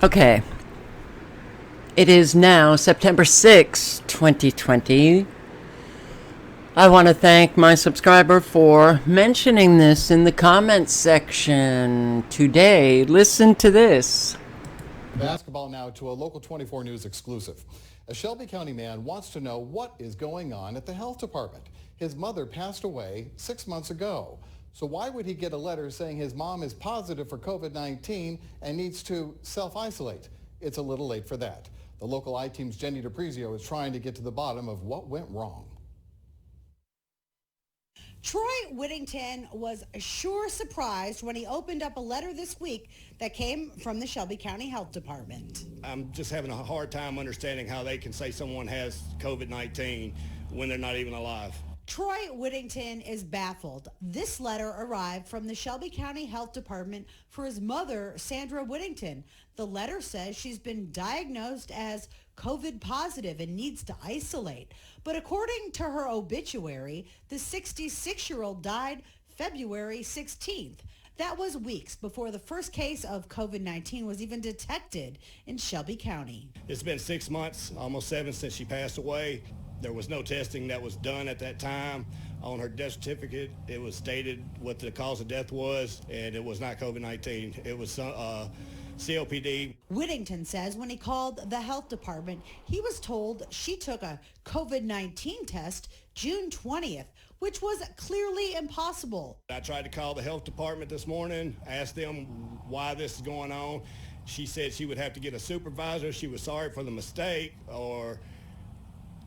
Okay. It is now September 6, 2020. I want to thank my subscriber for mentioning this in the comments section today. Listen to this. Basketball now to a Local 24 News exclusive. A Shelby County man wants to know what is going on at the health department. His mother passed away 6 months ago. So why would he get a letter saying his mom is positive for COVID-19 and needs to self-isolate? It's a little late for that. The local I-Team's Jenny DePrizio is trying to get to the bottom of what went wrong. Troy Whittington was sure surprised when he opened up a letter this week that came from the Shelby County Health Department. I'm just having a hard time understanding how they can say someone has COVID-19 when they're not even alive. Troy Whittington is baffled. This letter arrived from the Shelby County Health Department for his mother, Sandra Whittington. The letter says she's been diagnosed as COVID positive and needs to isolate. But according to her obituary, the 66-year-old died February 16th. That was weeks before the first case of COVID-19 was even detected in Shelby County. It's been 6 months, almost 7, since she passed away. There was no testing that was done at that time. On her death certificate, it was stated what the cause of death was, and it was not COVID-19. It was COPD. Whittington says when he called the health department, he was told she took a COVID-19 test June 20th, which was clearly impossible. I tried to call the health department this morning, asked them why this is going on. She said she would have to get a supervisor. She was sorry for the mistake, or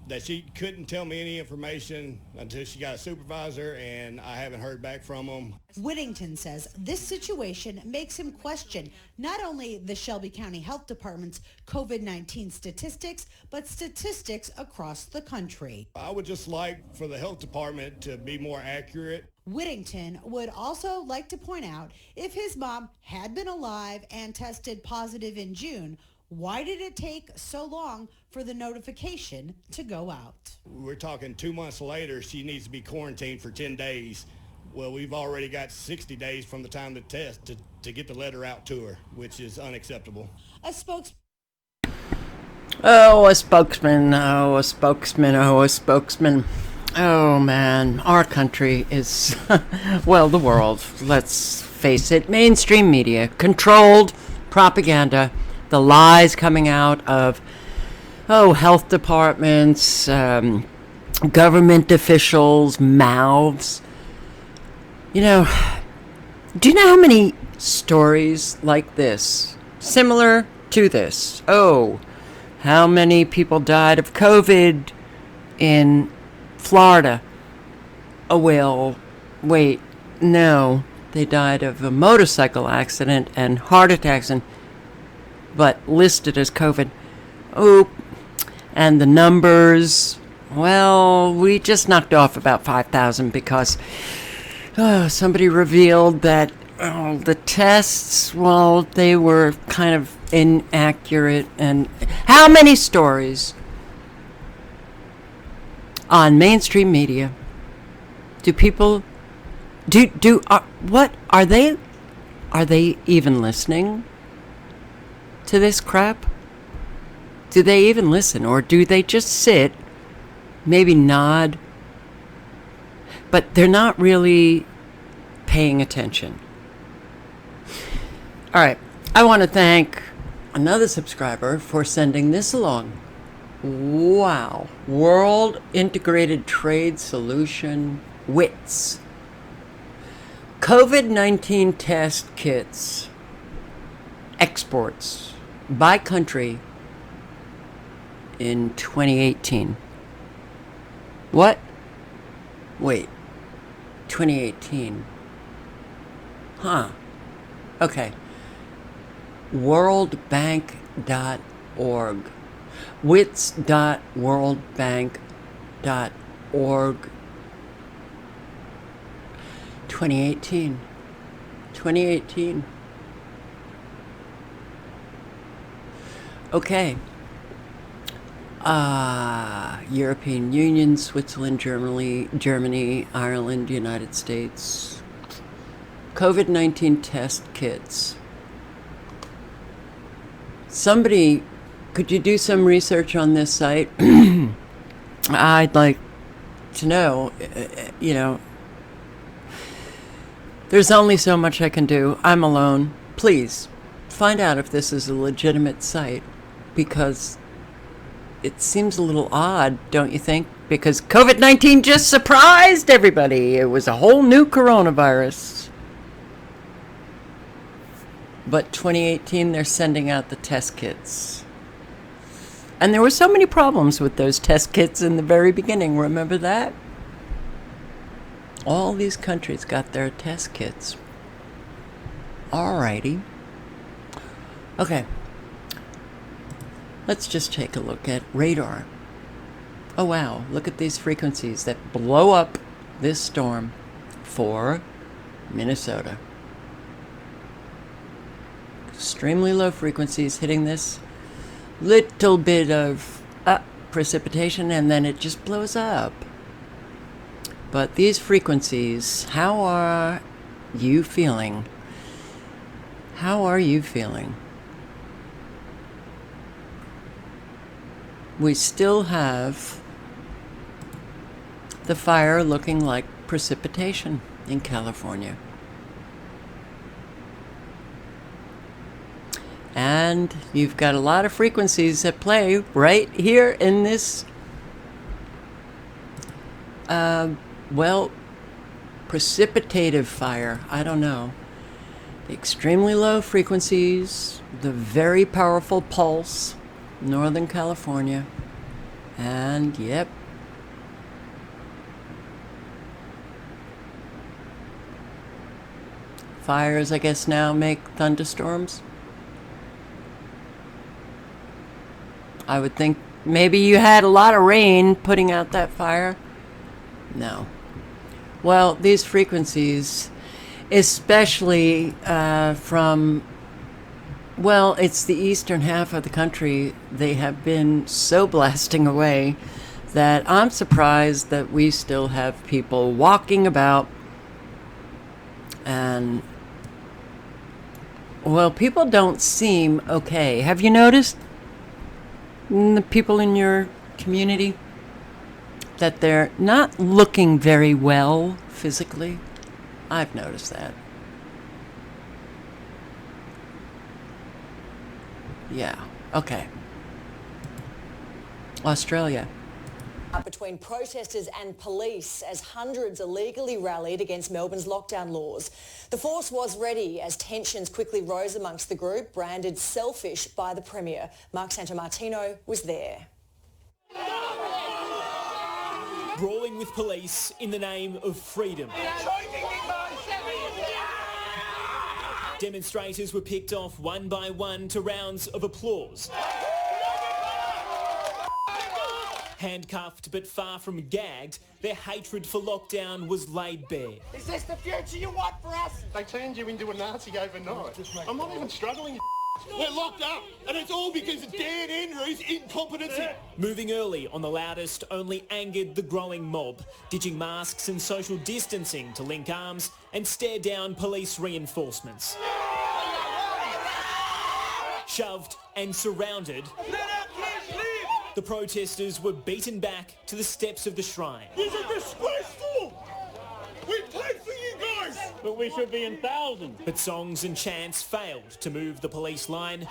that she couldn't tell me any information until she got a supervisor, and I haven't heard back from them. Whittington says this situation makes him question not only the Shelby County Health Department's COVID-19 statistics, but statistics across the country. I would just like for the health department to be more accurate. Whittington would also like to point out if his mom had been alive and tested positive in June, why did it take so long for the notification to go out? We're talking 2 months later, she needs to be quarantined for 10 days. Well, we've already got 60 days from the time of the test to get the letter out to her, which is unacceptable. A spokesman. Oh, a spokesman. Oh, a spokesman. Oh, a spokesman. Oh, man. Our country is, well, the world. Let's face it. Mainstream media. Controlled propaganda. The lies coming out of, health departments, government officials' mouths. You know, do you know how many stories like this, similar to this? Oh, how many people died of COVID in Florida? Oh, well, wait, no. They died of a motorcycle accident and heart attacks but listed as COVID. Oh, and the numbers, well, we just knocked off about 5,000 because somebody revealed that the tests, well, they were kind of inaccurate. And how many stories on mainstream media do people what are they even listening to this crap? Do they even listen, or do they just sit, maybe nod, but they're not really paying attention? All right, I want to thank another subscriber for sending this along. Wow. World Integrated Trade Solution, WITS. COVID-19 test kits, exports by country in 2018. What? Wait, 2018. Huh. Okay. Worldbank.org. wits.worldbank.org. 2018. 2018. Okay. European Union, Switzerland, Germany, Ireland, United States. COVID-19 test kits. Somebody, could you do some research on this site? I'd like to know, there's only so much I can do. I'm alone. Please, find out if this is a legitimate site, because it seems a little odd, don't you think? Because COVID-19 just surprised everybody. It was a whole new coronavirus. But 2018, they're sending out the test kits. And there were so many problems with those test kits in the very beginning. Remember that? All these countries got their test kits. Alrighty. Okay. Let's just take a look at radar. Oh wow, look at these frequencies that blow up this storm for Minnesota. Extremely low frequencies hitting this little bit of precipitation, and then it just blows up. But these frequencies, how are you feeling? How are you feeling? We still have the fire looking like precipitation in California. And you've got a lot of frequencies at play right here in this, precipitative fire. I don't know. The extremely low frequencies, the very powerful pulse, Northern California, and yep. Fires, I guess, now make thunderstorms. I would think maybe you had a lot of rain putting out that fire. No. Well, these frequencies, especially from, it's the eastern half of the country, they have been so blasting away that I'm surprised that we still have people walking about. And, people don't seem okay. Have you noticed? The people in your community, that they're not looking very well physically? I've noticed that. Yeah, okay. Australia. Between protesters and police as hundreds illegally rallied against Melbourne's lockdown laws. The force was ready as tensions quickly rose amongst the group, branded selfish by the Premier. Mark Santomartino was there. Brawling with police in the name of freedom. Demonstrators were picked off one by one to rounds of applause. Handcuffed but far from gagged, their hatred for lockdown was laid bare. Is this the future you want for us? They turned you into a Nazi overnight. I'm not even struggling. We're locked up, and it's all because of Dan Andrews' incompetency. Moving early on the loudest only angered the growing mob, ditching masks and social distancing to link arms and stare down police reinforcements. Shoved and surrounded, the protesters were beaten back to the steps of the shrine. This is disgraceful! We paid for you guys! But we should be in thousands. But songs and chants failed to move the police line,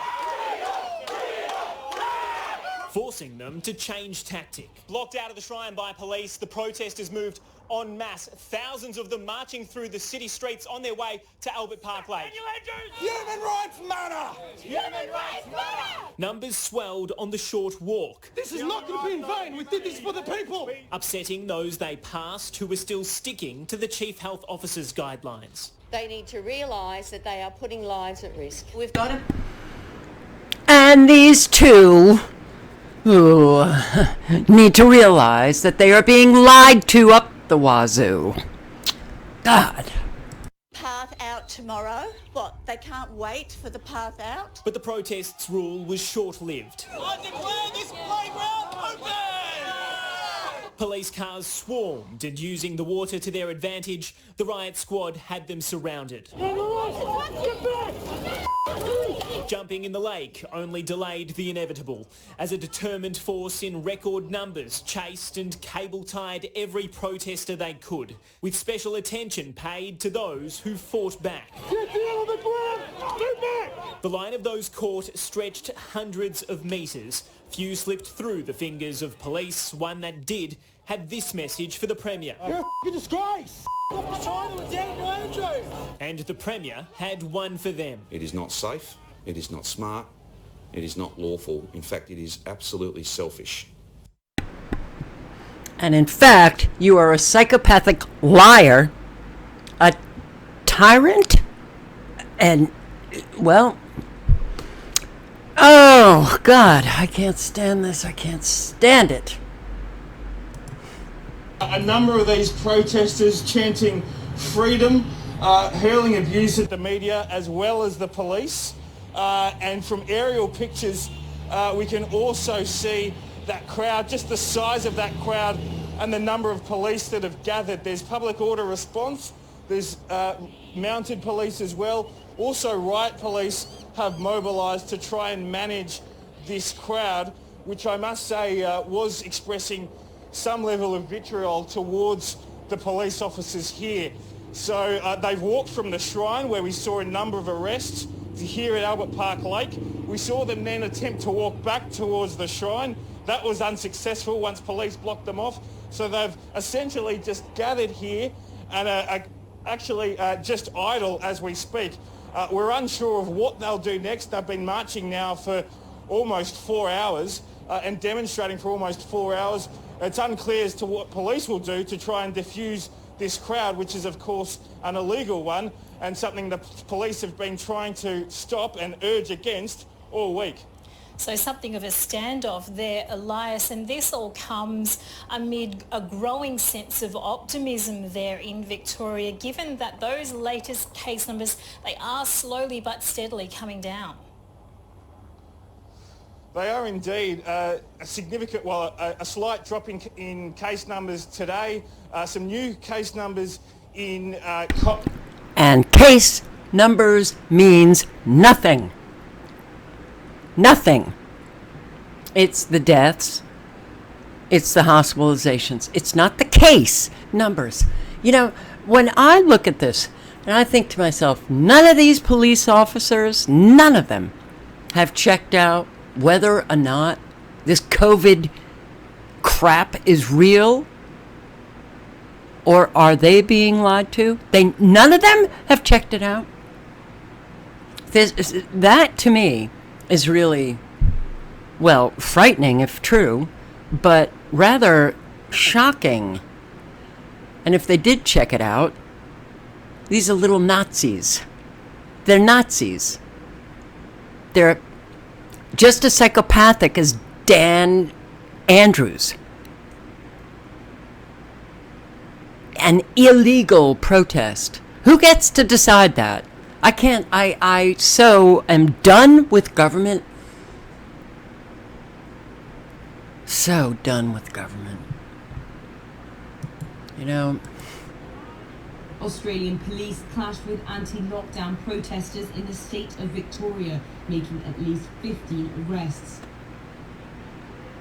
forcing them to change tactic. Blocked out of the shrine by police, the protesters moved en masse, thousands of them marching through the city streets on their way to Albert Park Lake. Human rights matter! Human rights matter! Numbers swelled on the short walk, This is not going to be in vain. We did this for the people. upsetting those they passed who were still sticking to the Chief Health Officer's guidelines. They need to realise that they are putting lives at risk. We've got to... And these two who need to realize that they are being lied to up the wazoo. God. path out tomorrow. What, they can't wait for the path out? But the protest's rule was short-lived. I declare this playground open! Police cars swarmed, and using the water to their advantage, the riot squad had them surrounded. Jumping in the lake only delayed the inevitable, as a determined force in record numbers chased and cable-tied every protester they could, with special attention paid to those who fought back. Get down on the ground! Move back! The line of those caught stretched hundreds of metres. Few slipped through the fingers of police. One that did had this message for the Premier. You're a disgrace! And the Premier had one for them. It is not safe, it is not smart, it is not lawful. In fact, it is absolutely selfish. And in fact, you are a psychopathic liar, a tyrant, and, well, oh, God, I can't stand this. I can't stand it. A number of these protesters chanting freedom, hurling abuse at the media as well as the police. And from aerial pictures, we can also see that crowd, just the size of that crowd and the number of police that have gathered. There's public order response, there's mounted police as well. Also riot police have mobilised to try and manage this crowd, which I must say was expressing some level of vitriol towards the police officers here. So they've walked from the shrine where we saw a number of arrests to here at Albert Park Lake. We saw them then attempt to walk back towards the shrine. That was unsuccessful once police blocked them off. So they've essentially just gathered here and are actually just idle as we speak. We're unsure of what they'll do next. They've been marching now for almost 4 hours and demonstrating for almost 4 hours. It's unclear as to what police will do to try and diffuse this crowd, which is of course an illegal one and something the police have been trying to stop and urge against all week. So something of a standoff there, Elias, and this all comes amid a growing sense of optimism there in Victoria, given that those latest case numbers, they are slowly but steadily coming down. They are indeed a significant, well, a slight drop in case numbers today, some new case numbers in... And case numbers means nothing. Nothing. It's the deaths. It's the hospitalizations. It's not the case numbers. You know, when I look at this, and I think to myself, none of these police officers, none of them have checked out whether or not this COVID crap is real, or are they being lied to? None of them have checked it out. That to me is really, well, frightening if true, but rather shocking. And if they did check it out, these are little Nazis. They're Nazis. They're just as psychopathic as Dan Andrews. An illegal protest. Who gets to decide that? I can't, I so am done with government. So done with government. You know. Australian police clashed with anti-lockdown protesters in the state of Victoria, making at least 15 arrests.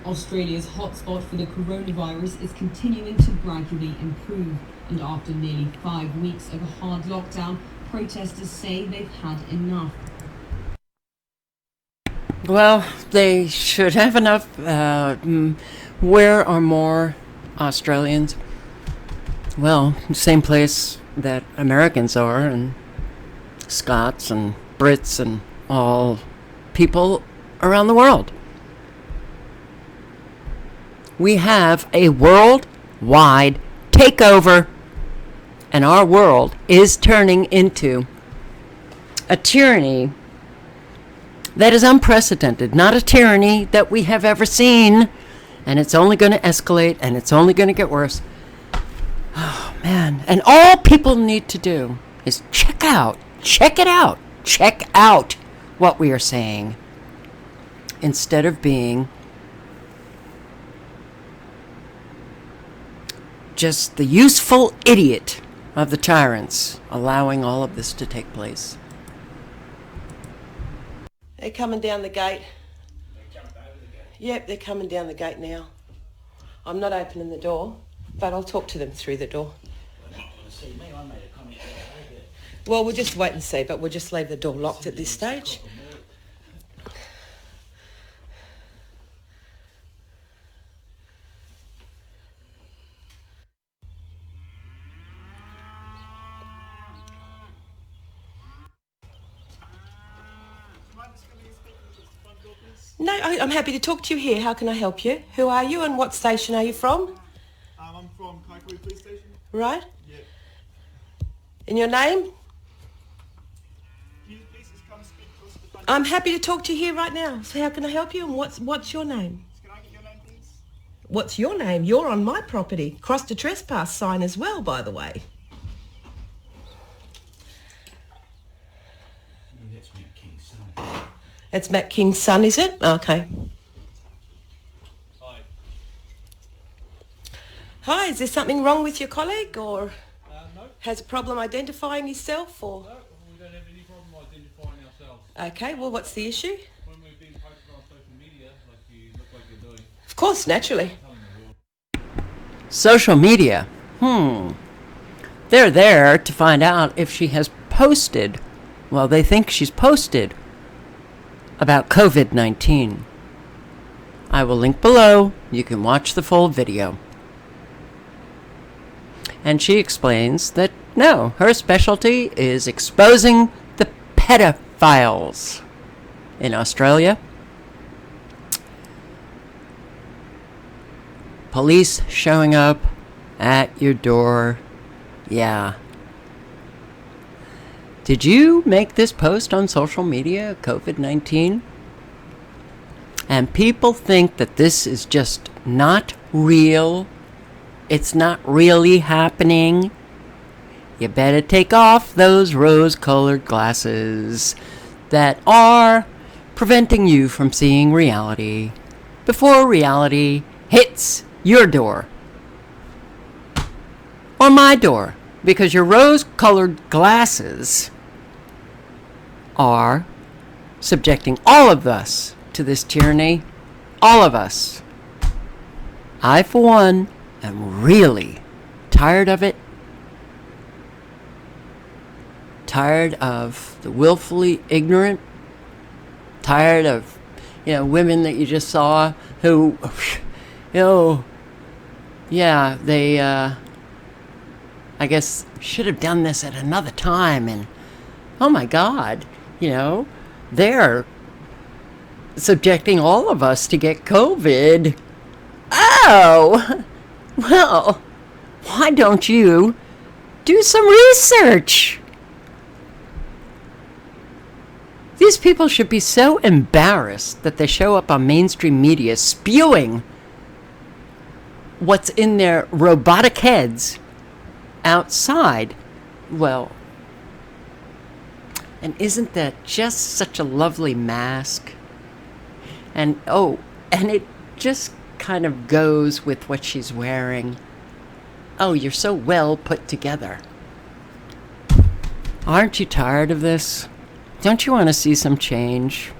Australia's hotspot for the coronavirus is continuing to gradually improve, and after nearly 5 weeks of a hard lockdown, protesters say they've had enough. Well, they should have enough. Where are more Australians? Well, same place that Americans are, and Scots and Brits and all people around the world. We have a worldwide takeover, and our world is turning into a tyranny that is unprecedented, not a tyranny that we have ever seen, and it's only going to escalate, and it's only going to get worse. Oh, man. And all people need to do is check it out what we are saying, instead of being just the useful idiot of the tyrants allowing all of this to take place. They're coming down the gate. Yep, they're coming down the gate now. I'm not opening the door, but I'll talk to them through the door. Well, we'll just wait and see, but we'll just leave the door locked at this stage. No, I'm happy to talk to you here. How can I help you? Who are you and what station are you from? I'm from Kaikoui Police Station. Right. Yeah. And your name? Can you please just come speak to us at the front? I'm happy to talk to you here right now. So how can I help you and what's your name? Can I get your name, please? What's your name? You're on my property. Crossed a trespass sign as well, by the way. That's Matt King's son, is it? Okay. Hi. Hi, is there something wrong with your colleague or No. has a problem identifying yourself or? No, we don't have any problem identifying ourselves. Okay, well what's the issue? When we've been posted on social media, like you look like you're doing. Of course, naturally. Social media. They're there to find out if she has posted, well, they think she's posted about COVID-19. I will link below. You can watch the full video. And she explains that no, her specialty is exposing the pedophiles in Australia. Police showing up at your door. Yeah. Did you make this post on social media, COVID-19? And people think that this is just not real. It's not really happening. You better take off those rose-colored glasses that are preventing you from seeing reality before reality hits your door. Or my door. Because your rose-colored glasses are subjecting all of us to this tyranny. All of us. I, for one, am really tired of it. Tired of the willfully ignorant. Tired of, women that you just saw who, yeah, they, I guess should have done this at another time. And, oh my God, they're subjecting all of us to get COVID. Oh, well, why don't you do some research? These people should be so embarrassed that they show up on mainstream media spewing what's in their robotic heads outside. Well, and isn't that just such a lovely mask? And and it just kind of goes with what she's wearing. Oh, you're so well put together. Aren't you tired of this? Don't you want to see some change?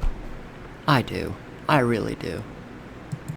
I do. I really do.